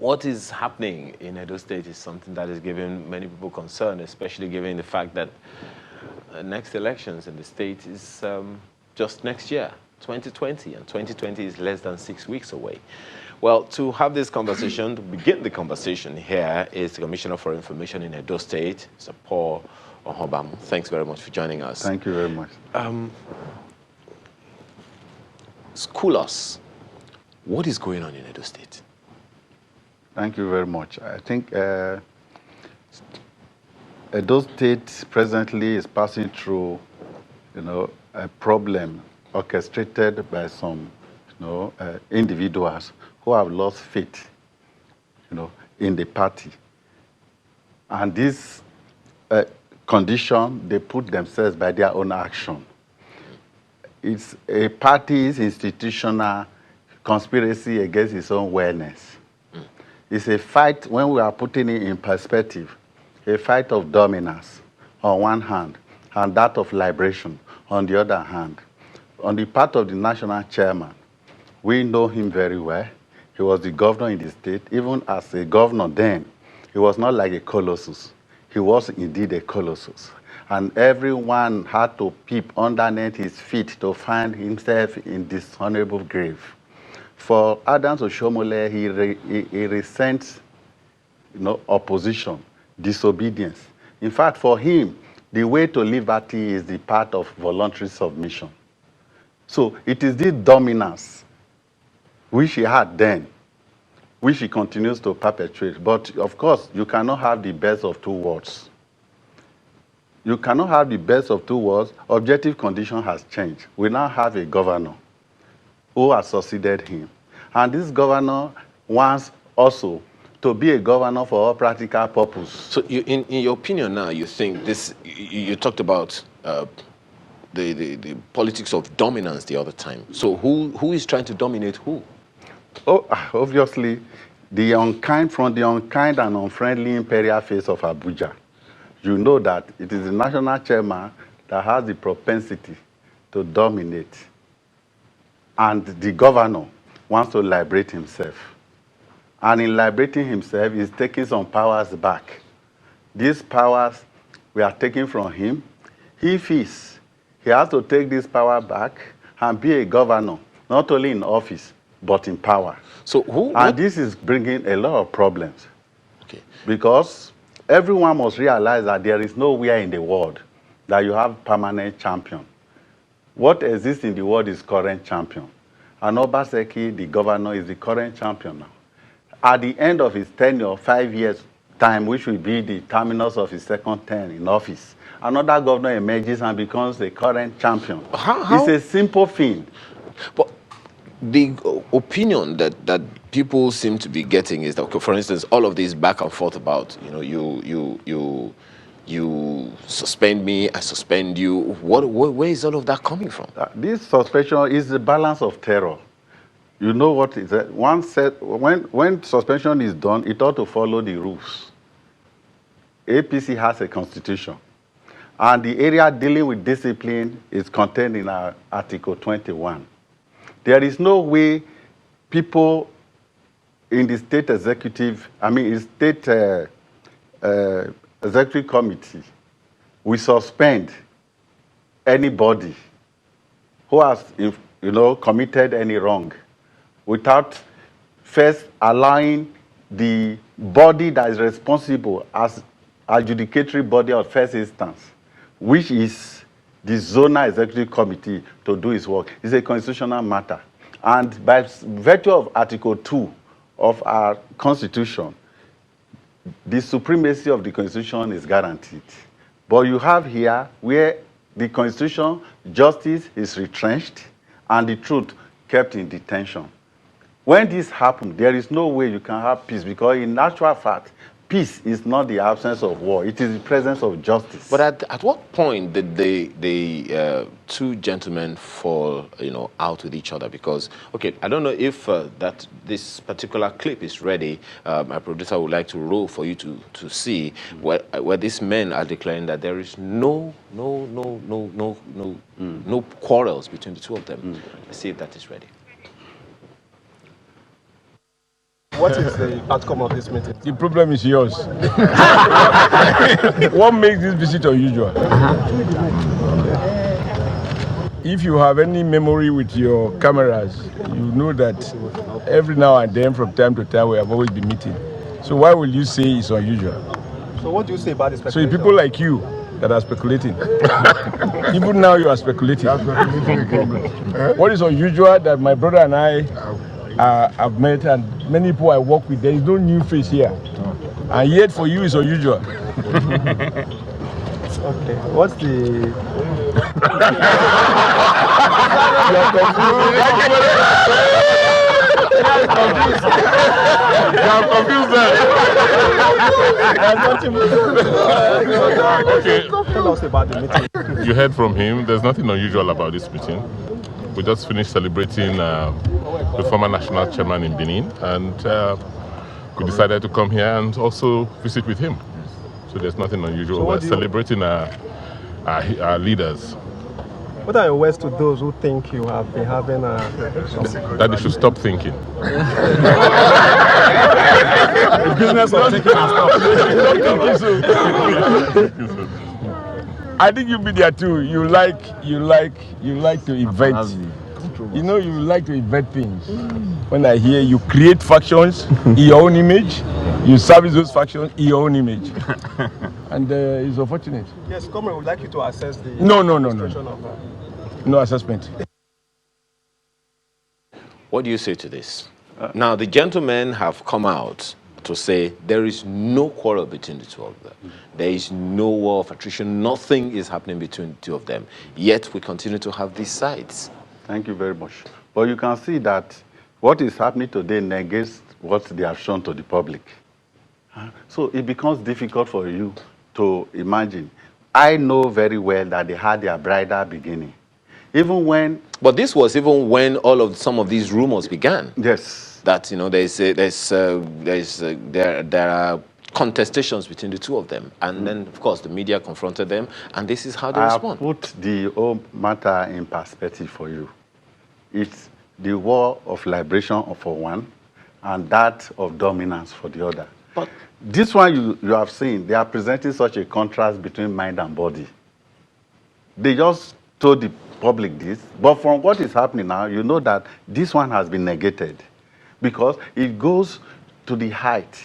What is happening in Edo State is something that is giving many people concern, especially given the fact that next elections in the state is just next year, 2020, and 2020 is less than 6 weeks away. Well, to have this conversation, to begin the conversation here is the Commissioner for Information in Edo State, Sir Paul Ohobamu. Thanks very much for joining us. Thank you very much. School us. What is going on in Edo State? Thank you very much. I think Edo State presently is passing through, a problem orchestrated by some, individuals who have lost faith, in the party. And this condition, they put themselves by their own action. It's a party's institutional conspiracy against its own wellness. It's a fight, when we are putting it in perspective, a fight of dominance on one hand, and that of liberation on the other hand. On the part of the national chairman, we know him very well. He was the governor in the state. Even as a governor then, he was not like a colossus. He was indeed a colossus. And everyone had to peep underneath his feet to find himself in this honorable grave. For Adams Oshomole, he resents, opposition, disobedience. In fact, for him, the way to liberty is the path of voluntary submission. So it is this dominance which he had then, which he continues to perpetuate. But of course, you cannot have the best of two worlds. You cannot have the best of two worlds. Objective condition has changed. We now have a governor who has succeeded him. And this governor wants also to be a governor for all practical purpose. So in your opinion now, you think this, you talked about the politics of dominance the other time. So who is trying to dominate who? Oh, obviously, from the unkind and unfriendly imperial face of Abuja, you know that it is the national chairman that has the propensity to dominate. And the governor wants to liberate himself. And in liberating himself, he's taking some powers back. These powers we are taking from him. He feels he has to take this power back and be a governor, not only in office, but in power. So this is bringing a lot of problems. Okay. Because everyone must realize that there is nowhere in the world that you have permanent champion. What exists in the world is current champion. And Obaseki, the governor, is the current champion now. At the end of his tenure, 5 years time, which will be the terminus of his second term in office, another governor emerges and becomes the current champion. How? It's a simple thing. But the opinion that people seem to be getting is that, okay, for instance, all of this back and forth about, you suspend me, I suspend you. Where is all of that coming from? This suspension is the balance of terror. You know what is that? One said when suspension is done, it ought to follow the rules. APC has a constitution, and the area dealing with discipline is contained in our Article 21. There is no way people in the state executive, executive committee, we suspend anybody who has, committed any wrong without first allowing the body that is responsible as adjudicatory body of first instance, which is the zonal executive committee, to do its work. It's a constitutional matter. And by virtue of Article 2 of our Constitution, the supremacy of the Constitution is guaranteed. But you have here where the Constitution, justice is retrenched and the truth kept in detention. When this happens, there is no way you can have peace, because in actual fact, peace is not the absence of war. It is the presence of justice. But at what point did the two gentlemen fall, out with each other? Because, okay, I don't know if that this particular clip is ready. My producer would like to roll for you to see where these men are declaring that there is no quarrels between the two of them. Let's see if that is ready. What is the outcome of this meeting? The problem is yours. What makes this visit unusual? If you have any memory with your cameras, you know that every now and then, from time to time, we have always been meeting. So why will you say it's unusual? So what do you say about this? So it's people like you that are speculating. Even now you are speculating. What is unusual that my brother and I have met, and many people I work with, there is no new face here. And yet for you it's unusual. Okay. What's the... I'm confused there. Okay. Tell us about the meeting. You heard from him. There's nothing unusual about this meeting. We just finished celebrating the former national chairman in Benin, and we decided to come here and also visit with him. So there's nothing unusual. So We're celebrating our leaders. What are your words to those who think you have been having a... That they should stop thinking. The business of taking a stop. I think you'll be there too. You like to invent. You know, you like to invent things. When I hear you create factions in your own image, you service those factions in your own image. And it's unfortunate. Yes, Comrade, would like you to assess the... No. situation of... No assessment. What do you say to this? Now, the gentlemen have come out to say there is no quarrel between the two of them. There is no war of attrition. Nothing is happening between the two of them. Yet, we continue to have these sides. Thank you very much. But you can see that what is happening today negates what they have shown to the public. So it becomes difficult for you to imagine. I know very well that they had their bridal beginning. Even when... But this was even when some of these rumors began. Yes. That, you know, there are contestations between the two of them. And then, of course, the media confronted them, and this is how they respond. I put the whole matter in perspective for you. It's the war of liberation for one, and that of dominance for the other. But this one you have seen, they are presenting such a contrast between mind and body. They just told the public this, but from what is happening now, you know that this one has been negated because it goes to the height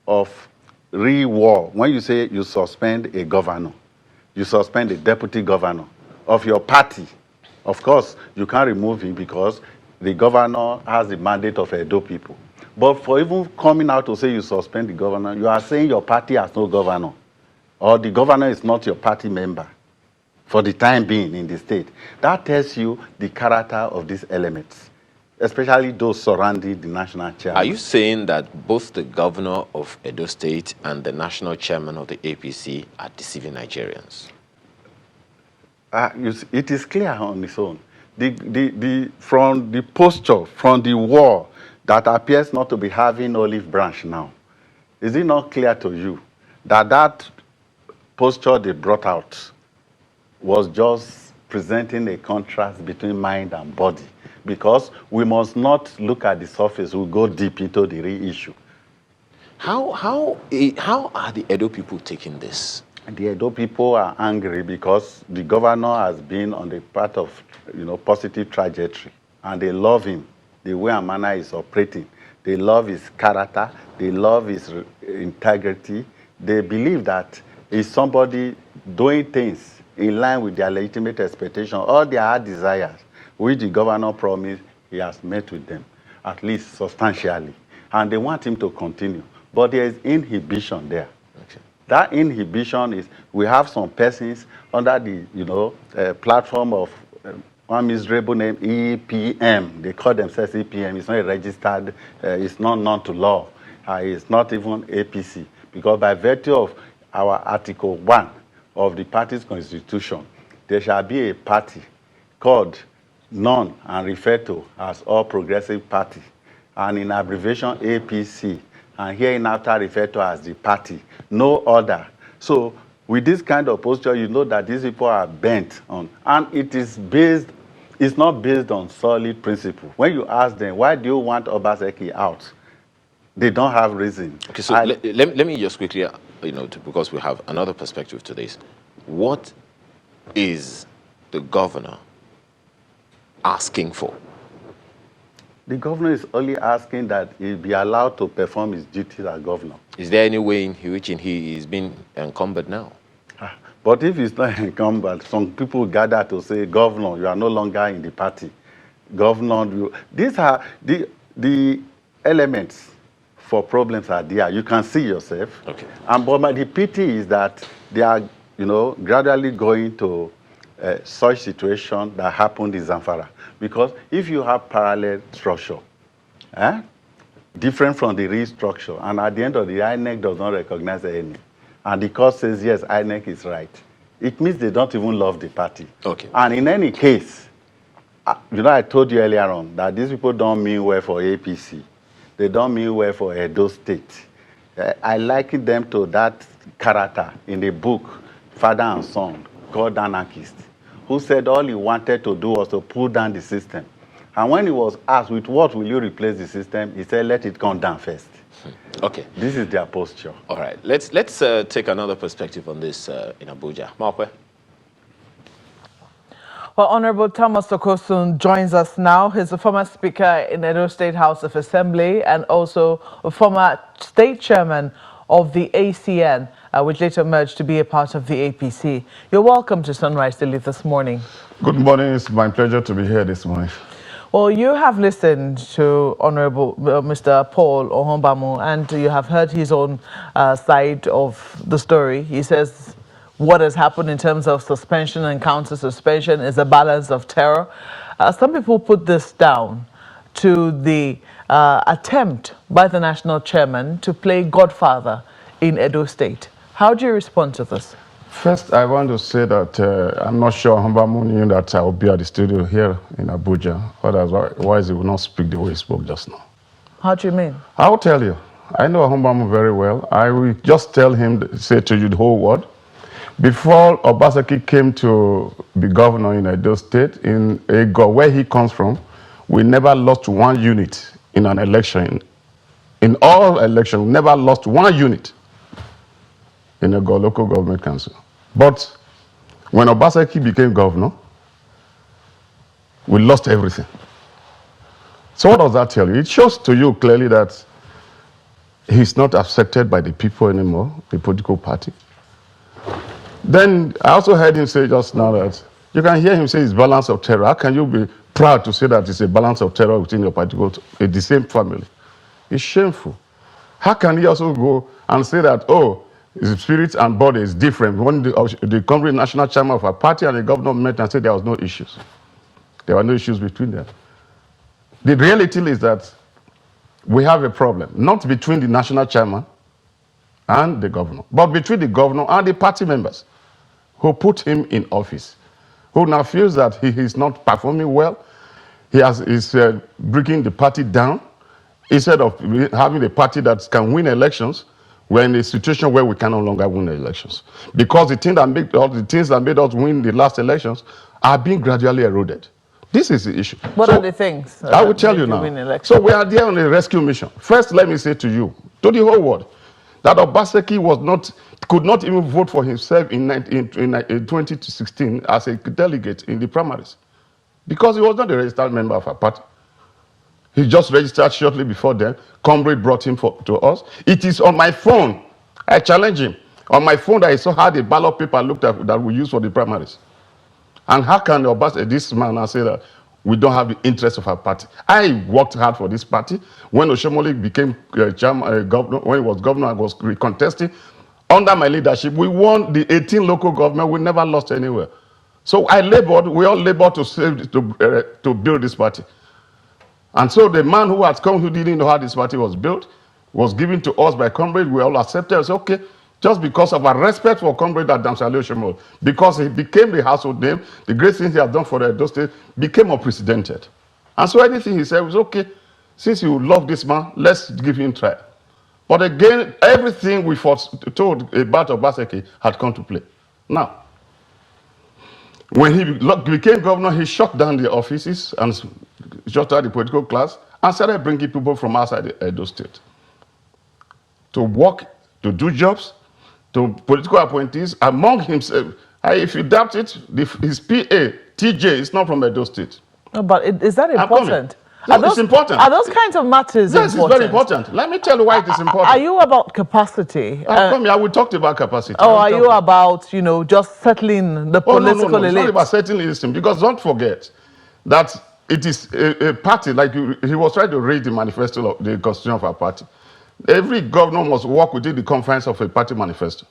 of real war. When you say you suspend a governor, you suspend a deputy governor of your party, of course, you can't remove him because the governor has the mandate of Edo people. But for even coming out to say you suspend the governor, you are saying your party has no governor, or the governor is not your party member for the time being in the state. That tells you the character of these elements, especially those surrounding the national chairman. are you saying that both the governor of Edo State and the national chairman of the APC are deceiving Nigerians? It is clear on its own. From the posture, from the war that appears not to be having olive branch now, is it not clear to you that that posture they brought out was just presenting a contrast between mind and body? Because we must not look at the surface, we'll go deep into the real issue. How are the Edo people taking this? The Edo people are angry because the governor has been on the path of, positive trajectory, and they love him, the way and manner is operating. They love his character, they love his integrity. They believe that he's somebody doing things in line with their legitimate expectation, all their heart desires, which the governor promised he has met with them, at least substantially. And they want him to continue. But there is inhibition there. Okay. That inhibition is, we have some persons under the platform of one miserable name, EPM. They call themselves EPM. It's not registered, it's not known to law. It's not even APC. Because by virtue of our Article 1 of the party's constitution, there shall be a party called known and referred to as All Progressive Party, and in abbreviation APC, and hereinafter referred to as the party, no other. So with this kind of posture, you know that these people are bent on, and it's not based on solid principle. When you ask them, why do you want Obaseki out? they don't have reason. Okay, so let me just quickly, because we have another perspective to this. What is the governor asking for? The governor is only asking that he be allowed to perform his duties as governor. Is there any way in which he is being encumbered now? But if he's not encumbered, some people gather to say, Governor, you are no longer in the party. Governor, these are the elements for problems are there. You can see yourself. Okay. But the pity is that they are, gradually going to such situation that happened in Zamfara. Because if you have parallel structure, different from the real structure, and at the end of the day, INEC does not recognize any, and the court says, yes, INEC is right, it means they don't even love the party. Okay. And in any case, I told you earlier on that these people don't mean well for APC. They don't mean well for Edo State. I liken them to that character in the book, Father and Son, called Anarchist, who said all he wanted to do was to pull down the system. And when he was asked, with what will you replace the system, he said, let it come down first. Okay. This is their posture. All right. Let's take another perspective on this in Abuja. Markwe? Well, Honorable Thomas Okosun joins us now. He's a former Speaker in Edo State House of Assembly and also a former State Chairman of the ACN, which later merged to be a part of the APC. You're welcome to Sunrise Daily this morning. Good morning. It's my pleasure to be here this morning. Well, you have listened to Honorable Mr. Paul Ohombamu, and you have heard his own side of the story. He says what has happened in terms of suspension and counter-suspension is a balance of terror. Some people put this down to the attempt by the national chairman to play godfather in Edo State. How do you respond to this? First, I want to say that I'm not sure Ohombamu knew that I will be at the studio here in Abuja. Otherwise, he would not speak the way he spoke just now. How do you mean? I will tell you. I know Ohombamu very well. I will just tell him, say to you the whole word. Before Obaseki came to be governor in Edo State, in Ego, where he comes from, we never lost one unit in an election. In all elections, we never lost one unit in Ego local government council. But when Obaseki became governor, we lost everything. So what does that tell you? It shows to you clearly that he's not accepted by the people anymore, the political party. Then I also heard him say just now that you can hear him say it's balance of terror. How can you be proud to say that it's a balance of terror within your particular, the same family? It's shameful. How can he also go and say that, oh, his spirit and body is different? When the Congress national chairman of our party and the governor met and said there was no issues. There were no issues between them. The reality is that we have a problem, not between the national chairman and the governor, but between the governor and the party members who put him in office, who now feels that he is not performing well. He is breaking the party down. Instead of having a party that can win elections, we're in a situation where we can no longer win elections. Because the things that made us win the last elections are being gradually eroded. This is the issue. What are the things? I will tell you now. So we are there on a rescue mission. First, let me say to you, to the whole world, that Obaseki could not even vote for himself in 2016 as a delegate in the primaries because he was not a registered member of our party. He just registered shortly before then. Comrade brought him to us. It is on my phone. I challenge him. On my phone that I saw how the ballot paper looked at that we use for the primaries. And how can this man now say that we don't have the interest of our party? I worked hard for this party. When Oshomole became governor, when he was governor, I was contesting. Under my leadership, we won the 18 local government. We never lost anywhere. So we all labored to build this party. And so the man who has come, who didn't know how this party was built, was given to us by comrade. We all accepted. I said, okay, just because of our respect for comrade Adam Saleh Oshomole, because he became the household name, the great things he has done for the Edo State became unprecedented. And so anything he said was, okay, since you love this man, let's give him a try. But again, everything we told about Obaseki had come to play. Now, when he became governor, he shut down the offices and shut down the political class and started bringing people from outside the Edo State. to work, to do jobs, to political appointees among himself. If you doubt it, his PA, TJ, is not from Edo State. No, but is that important? No, it's important. Are those kinds of matters yes, important? It's very important. Let me tell you why it is important. Are you about capacity? Come here, we talked about capacity. Or are you about, just settling the political elite? It's not about settling this thing, because don't forget that it is a party, like he was trying to read the manifesto of the constitution of our party. Every governor must work within the confines of a party manifesto.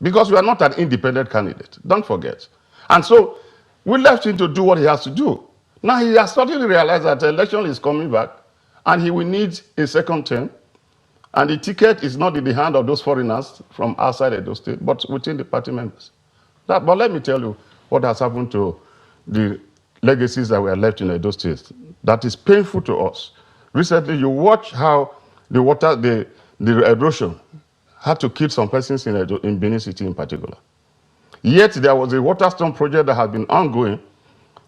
Because we are not an independent candidate, don't forget. And so we left him to do what he has to do. Now he has suddenly realized that the election is coming back and he will need a second term. And the ticket is not in the hand of those foreigners from outside Edo State, but within the party members. But let me tell you what has happened to the legacies that were left in Edo State. That is painful to us. Recently, you watch how the erosion had to kill some persons in Benin City in particular. Yet there was a Waterstone project that had been ongoing,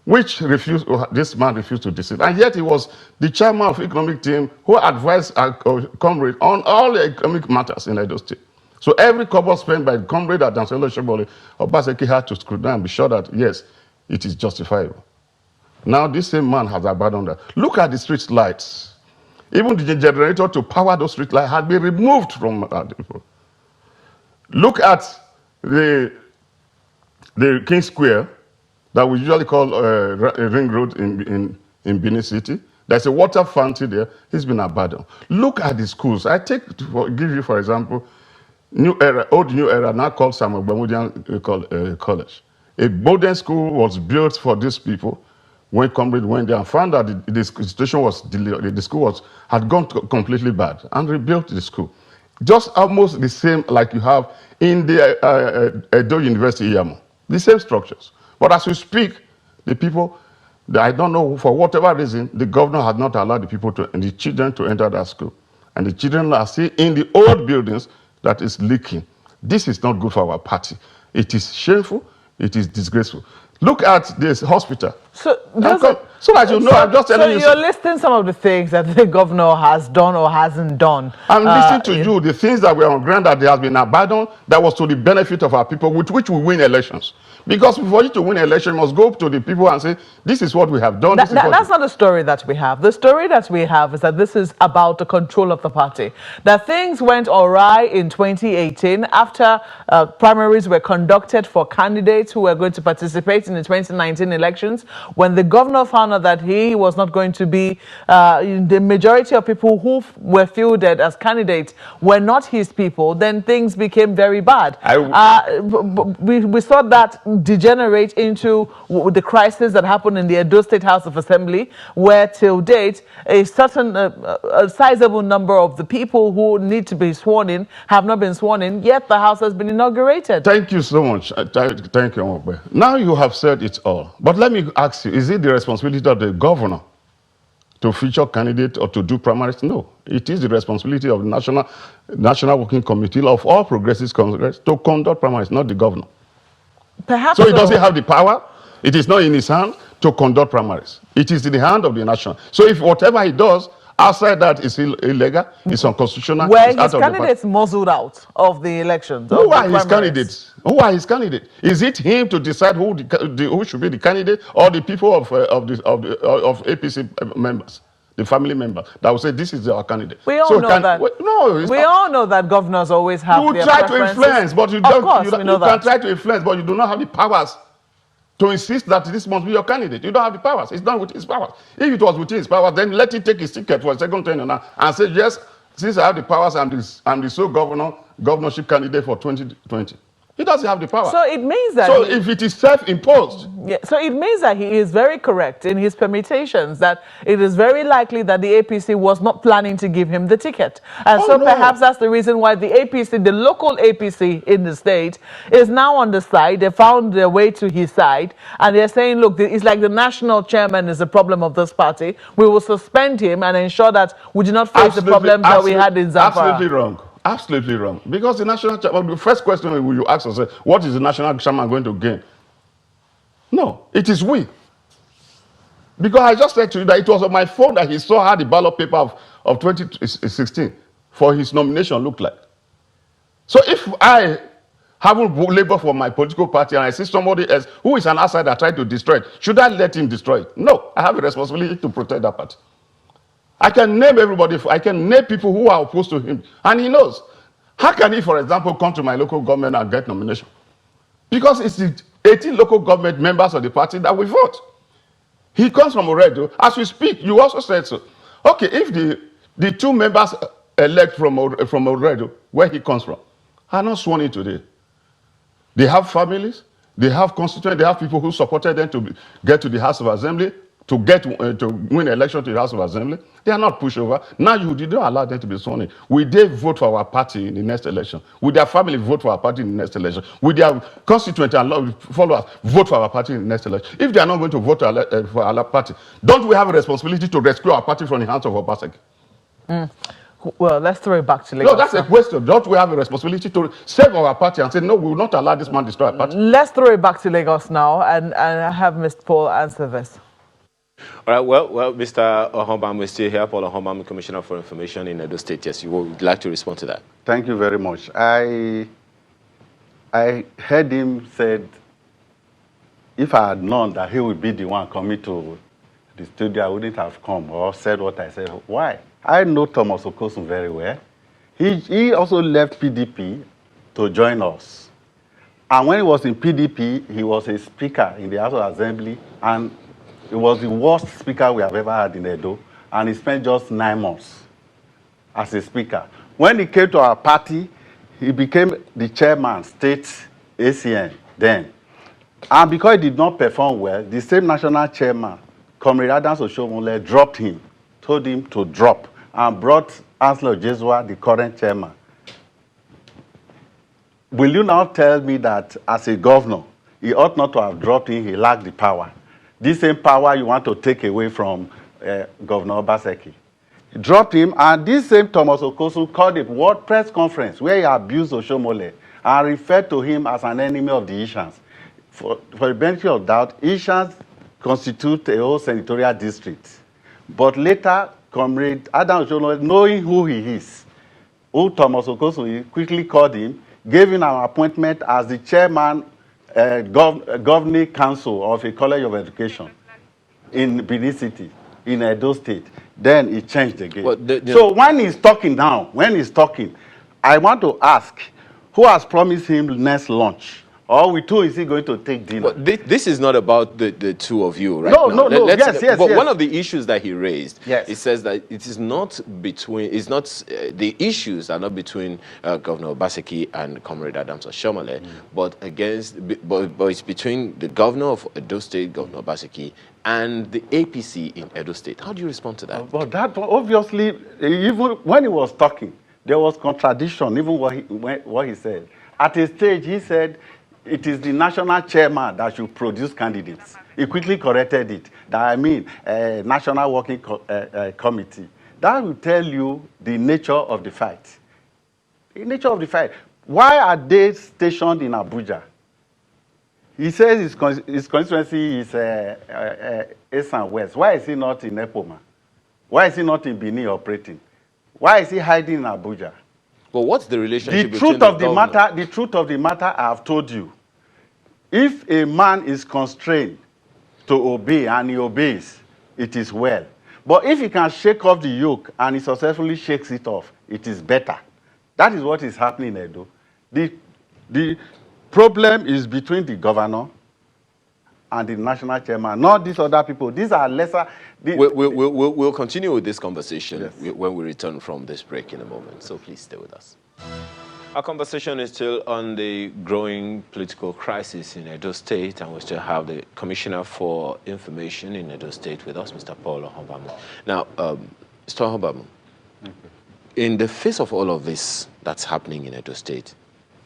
which this man refused to desist. And yet he was the chairman of the economic team who advised our comrade on all the economic matters in Edo State. So every kobo spent by the comrade at Danselo Shebole, Obaseki had to scrutinize and be sure that, yes, it is justifiable. Now this same man has abandoned that. Look at the street lights. Even the generator to power those street lights had been removed from the people. Look at the King Square that we usually call a ring road in Benin City. There's a water fountain there. It's been abandoned. Look at the schools. Give you, for example, Old New Era, now called Samuel Gbamudian College. A boarding school was built for these people. When comrade went there and found that the situation was delayed, the school had gone completely bad, and rebuilt the school. Just almost the same like you have in the Edo University Iyamo. The same structures. But as we speak, the people, I don't know, for whatever reason, the governor had not allowed the children to enter that school. And the children are still in the old buildings that is leaking. This is not good for our party. It is shameful. It is disgraceful. Look at this hospital. So that you know, I'm just telling you. So you're listing some of the things that the governor has done or hasn't done. I'm listening to you, the things that were on ground that there has been abandoned, that was to the benefit of our people, with which we win elections. Because for you to win an election, you must go to the people and say, this is what we have done. That's not the story that we have. The story that we have is that this is about the control of the party. That things went awry in 2018 after primaries were conducted for candidates who were going to participate in the 2019 elections. When the governor found out that he was not going to be, the majority of people who were fielded as candidates were not his people, then things became very bad. We saw that degenerate into the crisis that happened in the Edo State House of Assembly, where till date a certain a sizable number of the people who need to be sworn in have not been sworn in, yet the house has been inaugurated. Thank you so much. Thank you, Omokbe. Now you have said it all. But let me ask you, is it the responsibility of the governor to feature candidate or to do primaries? No. It is the responsibility of the National Working Committee of all Progressives Congress to conduct primaries, not the governor. Perhaps so he doesn't have the power. It is not in his hand to conduct primaries. It is in the hand of the national. So if whatever he does outside that is illegal, it's unconstitutional. Where his candidates muzzled out of the elections. Who are his candidates? Who are his candidates? Is it him to decide who should be the candidate, or the people of APC members? The family member that will say this is our candidate. We all know that. We all know that governors always have their preferences. You try to influence, but you don't. You can try to influence, but you do not have the powers to insist that this must be your candidate. You don't have the powers. It's not with his powers. If it was within his powers, then let him take his ticket for a second term and say, yes, since I have the powers, I'm the sole governorship candidate for 2020. He doesn't have the power. So it means that... So if it is self-imposed... Yeah, so it means that he is very correct in his permutations, that it is very likely that the APC was not planning to give him the ticket. And perhaps that's the reason why the APC, the local APC in the state, is now on the side. They found their way to his side. And they're saying, look, it's like the national chairman is the problem of this party. We will suspend him and ensure that we do not face the problems that we had in Zamfara. Absolutely wrong. Absolutely wrong. Because the national chairman, the first question you ask yourself, what is the national chairman going to gain? No, it is we. Because I just said to you that it was on my phone that he saw how the ballot paper of 2016 for his nomination look like? So if I haven't labored for my political party and I see somebody else who is an outsider trying to destroy it, should I let him destroy it? No, I have a responsibility to protect that party. I can name everybody, I can name people who are opposed to him, and he knows. How can he, for example, come to my local government and get nomination? Because it's the 18 local government members of the party that will vote. He comes from Oredo. As we speak, you also said so. Okay, if the two members elect from Oredo, where he comes from, are not sworn in today. They have families, they have constituents, they have people who supported them to get to the House of Assembly, to win election to the House of Assembly. They are not pushover. Now you did not allow them to be sworn in. Will they vote for our party in the next election? Will their family vote for our party in the next election? Will their constituents and followers vote for our party in the next election? If they are not going to vote for our party, don't we have a responsibility to rescue our party from the hands of Obaseki? Well, let's throw it back to Lagos. No, that's a question. Don't we have a responsibility to save our party and say, no, we will not allow this man to destroy our party? Let's throw it back to Lagos now and have Mr. Paul answer this. All right, well, Mr. Ohonbamu is still here. Paul Ohonbamu, Commissioner for Information in Edo State. Yes, you would like to respond to that. Thank you very much. I heard him said, if I had known that he would be the one coming to the studio, I wouldn't have come or said what I said. Why? I know Thomas Okosun very well. He also left PDP to join us. And when he was in PDP, he was a speaker in the House of Assembly, and it was the worst speaker we have ever had in Edo, and he spent just 9 months as a speaker. When he came to our party, he became the chairman, state ACN then. And because he did not perform well, the same national chairman, Comrade Adams Oshomole, dropped him, told him to drop, and brought Ansel Jesua, the current chairman. Will you now tell me that as a governor, he ought not to have dropped him, he lacked the power? This same power you want to take away from Governor Obaseki. He dropped him, and this same Thomas Okosun called a World Press Conference where he abused Oshomole and referred to him as an enemy of the Ishans. For the benefit of doubt, Ishans constitute a whole senatorial district. But later, Comrade Adam Oshomole, knowing who he is, who Thomas Okosun quickly called him, gave him an appointment as the chairman governing council of a college of education in Benin City, in Edo State. Then he changed again. Well, so when he's talking now, I want to ask, who has promised him next lunch? Or with who is he going to take dinner? Well, this is not about the two of you, right? No. Yes. But one of the issues that he raised, yes, he says that it is not between, the issues are not between Governor Obaseki and Comrade Adams Oshomole, but it's between the governor of Edo State, Governor Obaseki, and the APC in Edo State. How do you respond to that? But that, obviously, even when he was talking, there was contradiction, even what he said. At a stage, he said, it is the national chairman that should produce candidates. He quickly corrected it. National Working Committee. That will tell you the nature of the fight. The nature of the fight. Why are they stationed in Abuja? He says his constituency is East and West. Why is he not in Epoma? Why is he not in Benin operating? Why is he hiding in Abuja? But what's the relationship between the truth of the matter, I have told you. If a man is constrained to obey and he obeys, it is well. But if he can shake off the yoke and he successfully shakes it off, it is better. That is what is happening in Edo. The problem is between the governor and the national chairman, not these other people. These are lesser. We'll continue with this conversation, yes, when we return from this break in a moment. So please stay with us. Our conversation is still on the growing political crisis in Edo State, and we still have the Commissioner for Information in Edo State with us, Mr. Paul Ohonbamu. Now, Mr. Ohonbamu, in the face of all of this that's happening in Edo State,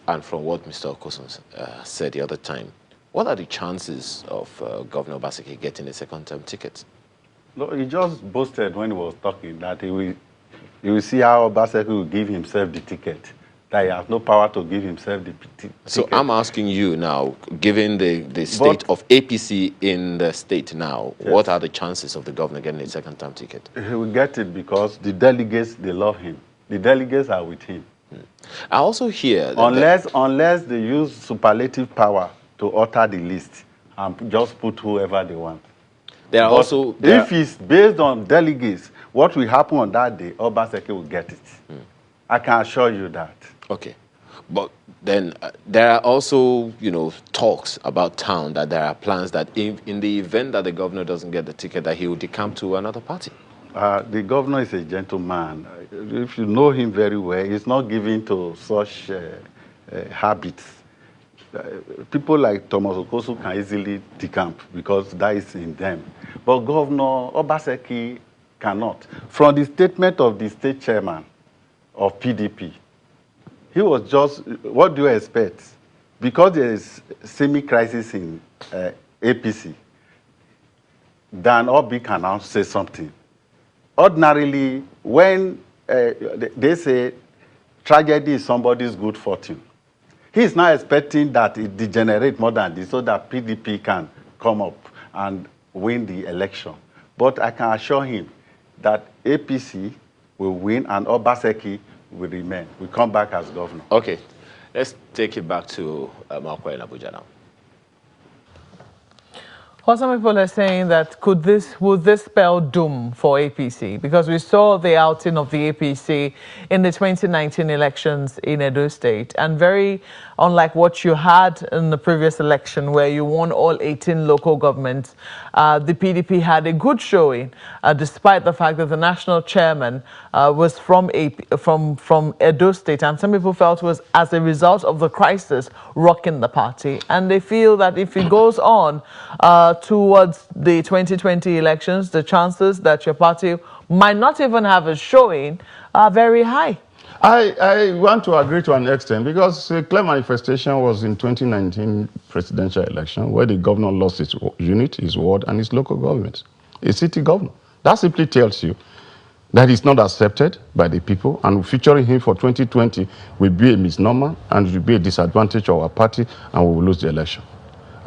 and from what Mr. Okosun said the other time, what are the chances of Governor Obaseki getting a second-term ticket? No, he just boasted when he was talking that he will see how Obaseki will give himself the ticket, that he has no power to give himself the ticket. So I'm asking you now, given the state of APC in the state now, yes, what are the chances of the governor getting a second-term ticket? He will get it because the delegates, they love him. The delegates are with him. I also hear that Unless they use superlative power to alter the list and just put whoever they want. there are But also if it's based on delegates, what will happen on that day, Obaseki will get it. I can assure you that. okay, but then there are also talks about town that there are plans that in the event that the governor doesn't get the ticket, that he will decamp to another party. The governor is a gentleman. If you know him very well, he's not given to such habits. People like Thomas Okosu can easily decamp because that is in them. But Governor Obaseki cannot. From the statement of the state chairman of PDP, he was just, what do you expect? Because there is semi-crisis in APC, Dan Obi can now say something. Ordinarily, when they say tragedy is somebody's good fortune, he is now expecting that it degenerate more than this so that PDP can come up and win the election. But I can assure him that APC will win and Obaseki will remain, will come back as governor. Okay, let's take it back to Marco in Abuja now. Well, some people are saying that would this spell doom for APC? Because we saw the outing of the APC in the 2019 elections in Edo State, and very unlike what you had in the previous election where you won all 18 local governments, the PDP had a good showing, despite the fact that the national chairman was from Edo State, and some people felt it was as a result of the crisis rocking the party, and they feel that if it goes on towards the 2020 elections, the chances that your party might not even have a showing are very high. I want to agree to an extent because a clear manifestation was in 2019 presidential election where the governor lost his unit, his ward, and his local government, a city governor. That simply tells you that he's not accepted by the people, and featuring him for 2020 will be a misnomer and will be a disadvantage of our party, and we will lose the election.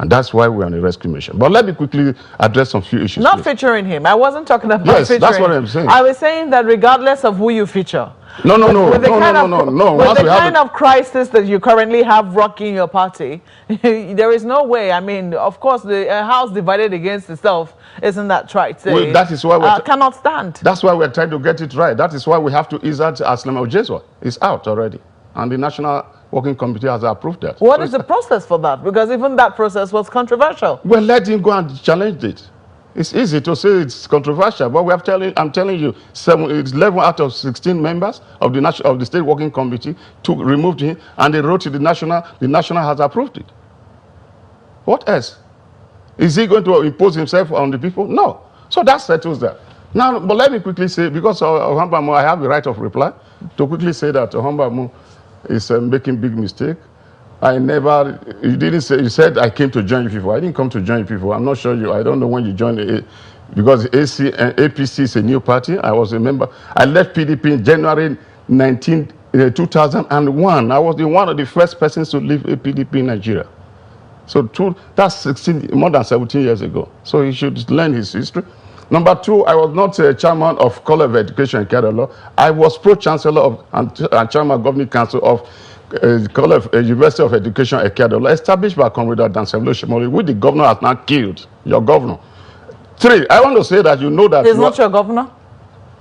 And that's why we're on a rescue mission. But let me quickly address some few issues. Not featuring him. I wasn't talking about featuring. Yes, that's what I'm saying. I was saying that regardless of who you feature. No. With the kind Of of crisis that you currently have rocking your party, there is no way. I mean, of course, the house divided against itself, isn't that right? Well, that is why we cannot stand. That's why we're trying to get it right. That is why we have to Izzat Aslam Ojezwa. It's out already. And the National Working Committee has approved that. What is the process for that? Because even that process was controversial. Well, let him go and challenge it. It's easy to say it's controversial, but I'm telling you, it's 11 out of 16 members of the State Working Committee removed him, and they wrote to the national has approved it. What else? Is he going to impose himself on the people? No. So that settles that. Now, but let me quickly say, because Ohambamo, I have the right of reply, to quickly say that Ohambamo is making big mistake. You said I came to join people. I didn't come to join people. I'm not sure I don't know when you joined because APC is a new party. I was a member. I left PDP in January 2001. I was one of the first persons to leave PDP in Nigeria. So that's more than 17 years ago. So he should learn his history. Number two, I was not chairman of College of Education in Kerala. I was pro-chancellor and chairman of Governing Council of University of Education at Kerala, established by Comrade Danselo Shimoli, which the governor has now killed, your governor. Three, I want to say that you know that... He's not your governor?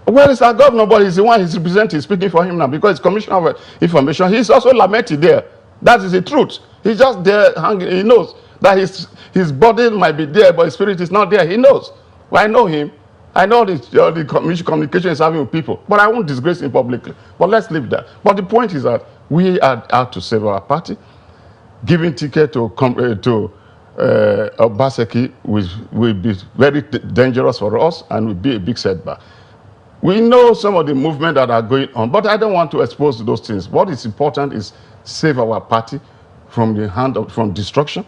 Well, he's our governor, but he's the one he's representing, speaking for him now, because he's Commissioner of Information. He's also lamented there. That is the truth. He's just there hanging. He knows that his body might be there, but his spirit is not there. He knows. Well, I know him. I know the communication is having with people, but I won't disgrace him publicly. But let's leave that. But the point is that we are out to save our party. Giving ticket to Obaseki will be very dangerous for us and will be a big setback. We know some of the movement that are going on, but I don't want to expose those things. What is important is save our party from destruction,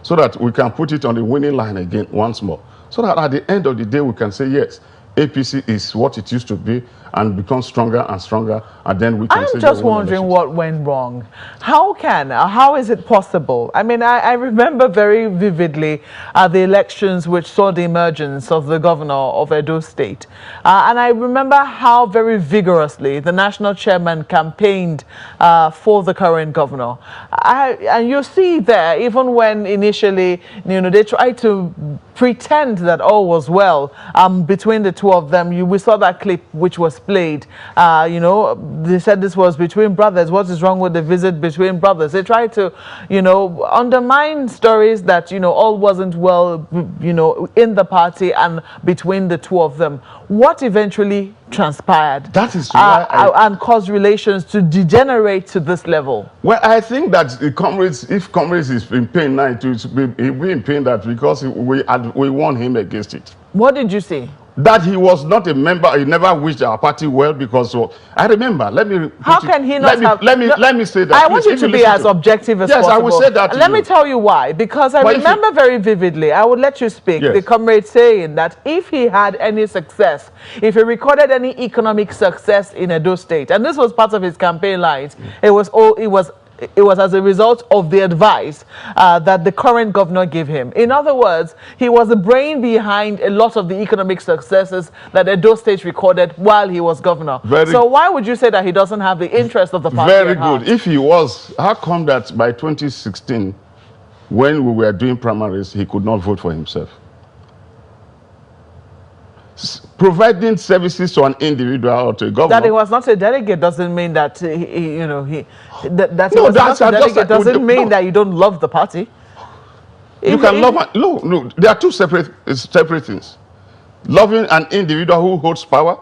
so that we can put it on the winning line again once more. So that at the end of the day, we can say, yes, APC is what it used to be and become stronger and stronger, and then we can I'm just wondering what went wrong. How is it possible? I mean, I remember very vividly the elections which saw the emergence of the governor of Edo State. And I remember how very vigorously the national chairman campaigned for the current governor. And you see there, even when initially, they tried to pretend that all was well between the two of them. We saw that clip which was played. They said this was between brothers. What is wrong with the visit between brothers? They tried to, undermine stories that, all wasn't well, in the party and between the two of them. What eventually transpired? That is why and caused relations to degenerate to this level. Well, I think that if comrades is in pain now, it will be in pain that because we warned him against it. What did you say? That he was not a member, he never wished our party well because I remember. Let me. How can he not have? Let me say that. I want you to be as objective as possible. Yes, I will say that. Let me tell you why. Because I remember very vividly. I would let you speak. Yes. The comrade saying that if he had any success, if he recorded any economic success in Edo State, and this was part of his campaign lines, it was as a result of the advice that the current governor gave him. In other words, he was the brain behind a lot of the economic successes that Edo State recorded while he was governor. So why would you say that he doesn't have the interest of the party Very at heart? good. If he was, how come that by 2016, when we were doing primaries, he could not vote for himself? Providing services to an individual or to a government. That he was not a delegate doesn't mean that that he No, was that's not a delegate just doesn't mean that you don't love the party. You can love. No. There are two separate things: loving an individual who holds power,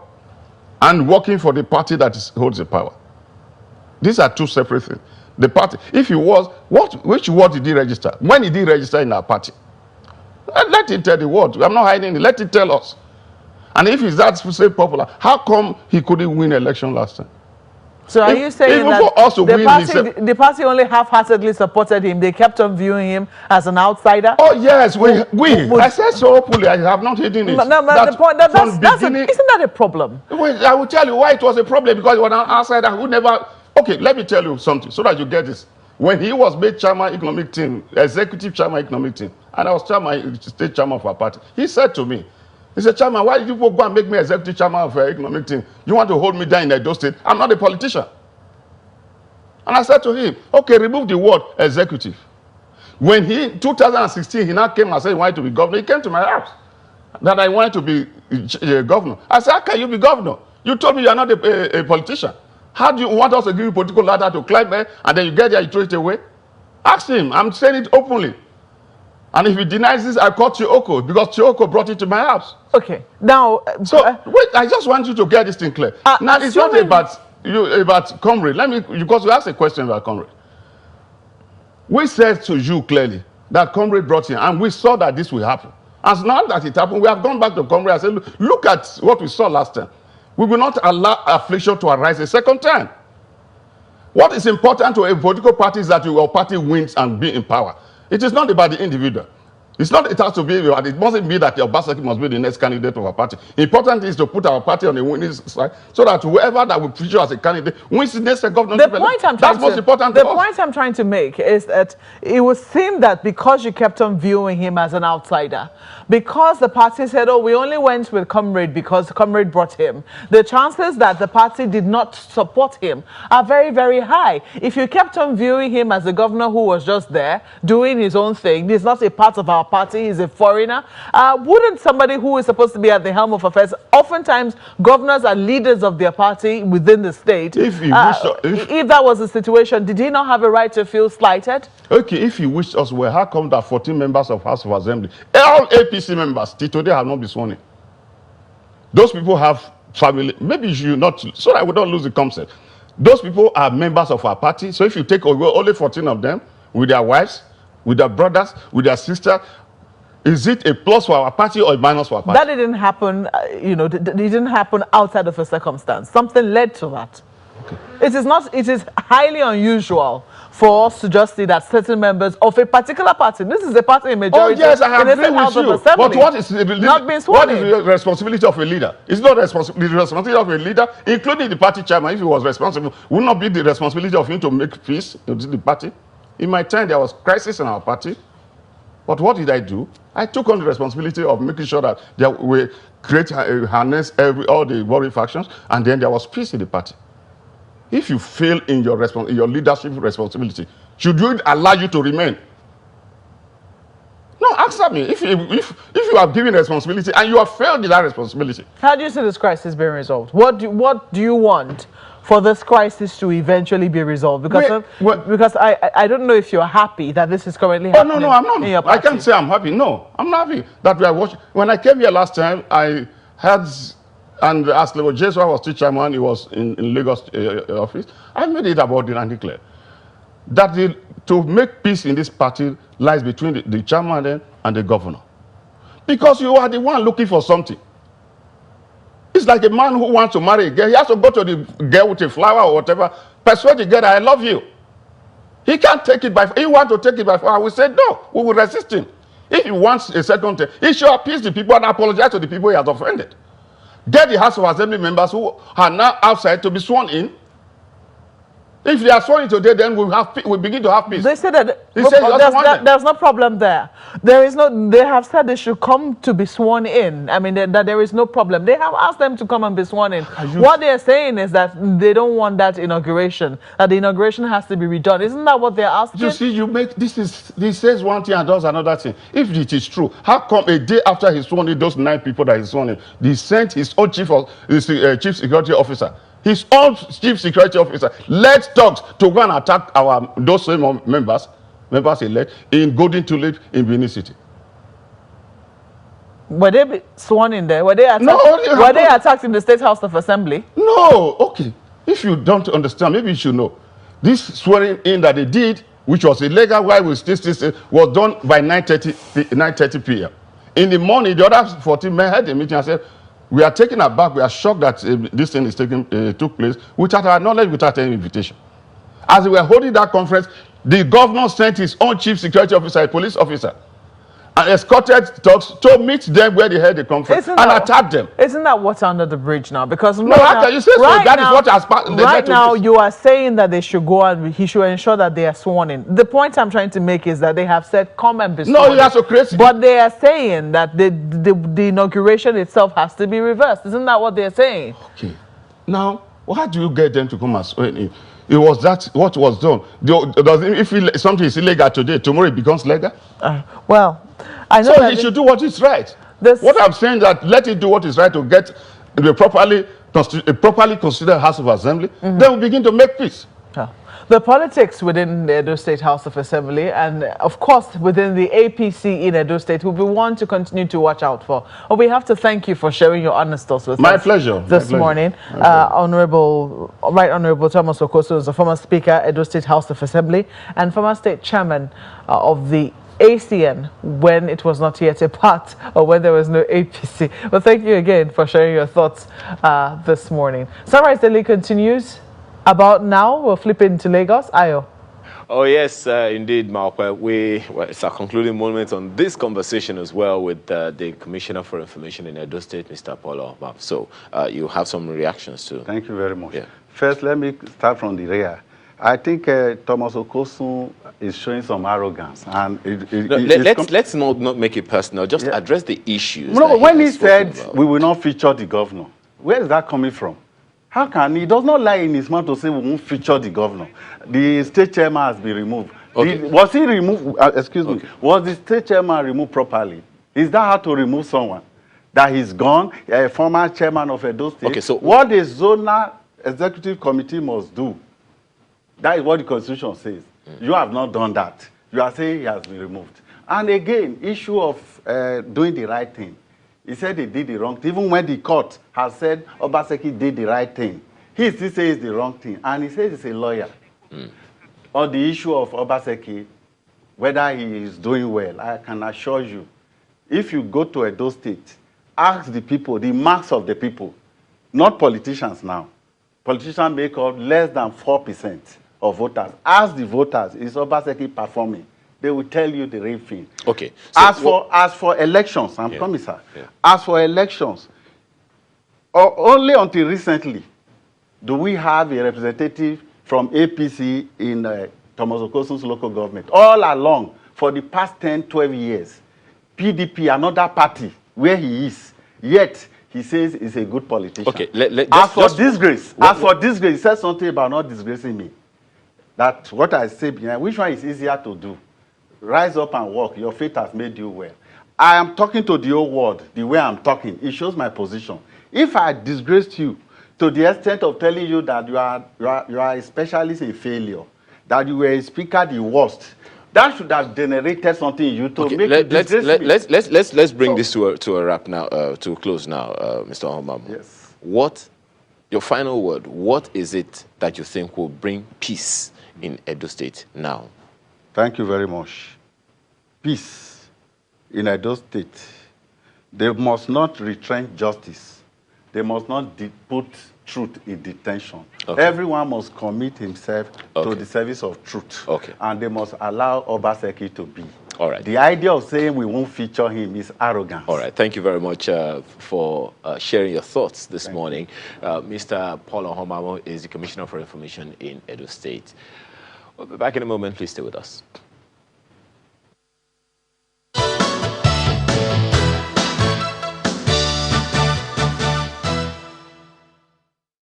and working for the party that holds the power. These are two separate things. The party. If he was, which word did he register? When did he register in our party? Let him tell the word. I'm not hiding it. Let him tell us. And if he's that say popular, how come he couldn't win election last time? So are you saying even that for us to the party only half-heartedly supported him? They kept on viewing him as an outsider? Oh yes, we. I said so openly. I have not hidden it. No, the point isn't that a problem? Wait, I will tell you why it was a problem, because he was an outsider who never. Okay, let me tell you something so that you get this. When he was made chairman economic team, executive chairman economic team, and I was state chairman of our party, he said to me, he said, "Chairman, why did you go and make me executive chairman of economic team? You want to hold me down in Edo State? I'm not a politician." And I said to him, "Okay, remove the word executive." When in 2016, he now came and said he wanted to be governor. He came to my house that I wanted to be governor. I said, "How can you be governor? You told me you are not a politician. How do you want us to give you political ladder to climb there, and then you get there, you throw it away?" Ask him. I'm saying it openly. And if he denies this, I call Chioko, because Chioko brought it to my house. Okay. Now, wait, I just want you to get this thing clear. Now, it's not about comrade. Because you asked a question about comrade. We said to you clearly that comrade brought him, and we saw that this will happen. As now that it happened, we have gone back to comrade and said, look at what we saw last time. We will not allow affliction to arise a second time. What is important to a political party is that your party wins and be in power. It is not about the individual. It's not, it has to be, it mustn't be that your Obaseki must be the next candidate of our party. Important is to put our party on the winning side so that whoever that will feature as a candidate wins the next governorship. That's most important to us. The point I'm trying to make is that it would seem that because you kept on viewing him as an outsider, because the party said, oh, we only went with Comrade because Comrade brought him, the chances that the party did not support him are very, very high. If you kept on viewing him as a governor who was just there, doing his own thing, he's not a part of our party, he's a foreigner, wouldn't somebody who is supposed to be at the helm of affairs, oftentimes governors are leaders of their party within the state, if that was the situation, did he not have a right to feel slighted? Okay, if he wished us well, how come that 14 members of House of Assembly, all APC members, till today have not been sworn in? Those people have family, maybe you should not, so that we don't lose the concept. Those people are members of our party, so if you take away only 14 of them, with their wives, with their brothers, with their sisters, is it a plus for our party or a minus for our party? That didn't happen, it didn't happen outside of a circumstance. Something led to that. Okay. It is not. It is highly unusual for us to just see that certain members of a particular party. This is a party in majority. Oh yes, I in the agree state with House of you. Assembly, But what is not being sworn what is in. the responsibility of a leader? It's not the responsibility of a leader, including the party chairman. If he was responsible, would not be the responsibility of him to make peace in the party. In my time, there was crisis in our party. But what did I do? I took on the responsibility of making sure that we create harness all the warring factions, and then there was peace in the party. If you fail in your leadership responsibility, should we allow you to remain? No, answer me. If you are given responsibility and you have failed in that responsibility. How do you see this crisis being resolved? What do you want for this crisis to eventually be resolved? Because because I don't know if you're happy that this is currently happening. Oh no, I'm not. In your party. I can't say I'm happy. No, I'm not happy that we are watching. When I came here last time, I had, and as Lebo Jesua was still chairman, he was in Lagos office. I made it about it and declared that to make peace in this party lies between the chairman and the governor, because you are the one looking for something. It's like a man who wants to marry a girl. He has to go to the girl with a flower or whatever, persuade the girl that I love you. He can't take it by force. He wants to take it by force. I will say no. We will resist him. If he wants a second time, he should appease the people and apologize to the people he has offended. Get the House of Assembly members who are now outside to be sworn in. If they are sworn in today, then we begin to have peace. They say that there's no problem there. There is no. They have said they should come to be sworn in. I mean that there is no problem. They have asked them to come and be sworn in. What they are saying is that they don't want that inauguration. That the inauguration has to be redone. Isn't that what they're asking? You see, this says one thing and does another thing. If it is true, how come a day after he's sworn in, those 9 people that he's sworn in, they sent his own chief security officer? His own chief security officer led thugs to go and attack those same members elect in Golden Tulip in Benin City. Were they sworn in there? Were they attacked? No, were they attacked in the State House of Assembly? No. Okay. If you don't understand, maybe you should know. This swearing in that they did, which was illegal while we still was done by 9:30 p.m. In the morning, the other 14 men had a meeting and said, we are taken aback. We are shocked that this thing took place without our knowledge, without any invitation. As we were holding that conference, the governor sent his own chief security officer, a police officer, and escorted thugs to meet them where they held the conference and attacked them. Isn't that what's under the bridge now? Because no, how can you say so? That is what has right now you are saying that they should go and he should ensure that they are sworn in. The point I'm trying to make is that they have said come and be sworn in. No, he has to create. But they are saying that the inauguration itself has to be reversed. Isn't that what they're saying? Okay. Now, how do you get them to come and swear in? It was that what was done. If something is illegal today, tomorrow it becomes legal. Well, I know. So he should do what is right. What I'm saying that let it do what is right to get the properly considered House of Assembly. Then we begin to make peace. The politics within the Edo State House of Assembly and, of course, within the APC in Edo State will be one to continue to watch out for. But we have to thank you for sharing your honest thoughts with us. Pleasure. This morning. Right Honorable Thomas Okosu is the former Speaker, Edo State House of Assembly, and former State Chairman of the ACN when it was not yet a part or when there was no APC. Well, thank you again for sharing your thoughts this morning. Sunrise Daily continues. About now, we'll flip into Lagos. Ayo. Oh, yes, indeed, Malkwe. It's a concluding moment on this conversation as well with the Commissioner for Information in Edo State, Mr. Paul Ohmbamor. So you have some reactions too. Thank you very much. Yeah. First, let me start from the rear. I think Thomas Okosu is showing some arrogance. And let's not make it personal. Just address the issues. No, when he said we will not feature the governor, where is that coming from? How can he does not lie in his mouth to say we won't feature the governor? The state chairman has been removed. Okay. Was he removed? Excuse me. Was the state chairman removed properly? Is that how to remove someone? That he's gone, a former chairman of Edo State? Okay, so what the zonal executive committee must do, that is what the Constitution says. You have not done that. You are saying he has been removed. And again, issue of doing the right thing. He said they did the wrong thing. Even when the court has said Obaseki did the right thing, he still says it's the wrong thing. And he says he's a lawyer. On the issue of Obaseki, whether he is doing well, I can assure you, if you go to Edo State, ask the people, the mass of the people, not politicians now. politicians make up less than 4% of voters. Ask the voters, is Obaseki performing? They will tell you the real thing. Okay. So as for elections, I'm coming, sir. Yeah. As for elections, only until recently do we have a representative from APC in Thomas Okosun's local government. All along, for the past 10, 12 years, PDP, another party, where he is, yet he says he's a good politician. Okay, as for disgrace, he said something about not disgracing me. That's what I say behind. Which one is easier to do? Rise up and walk. Your faith has made you well. I am talking to the whole world the way I'm talking. It shows my position. If I disgraced you to the extent of telling you that you are a specialist in failure, that you were a speaker the worst, that should have generated something in you to make you disgrace me. Let's bring this to a wrap now, to a close now, Mr. Ohonbamu. Yes. Your final word, what is it that you think will bring peace in Edo State now? Thank you very much. Peace in Edo State. They must not retrench justice. They must not put truth in detention. Okay. Everyone must commit himself to the service of truth. Okay. And they must allow Obaseki to be. All right. The idea of saying we won't feature him is arrogance. All right. Thank you very much for sharing your thoughts this morning. Mr. Paul Ohonbamu is the Commissioner for Information in Edo State. We'll be back in a moment. Please stay with us.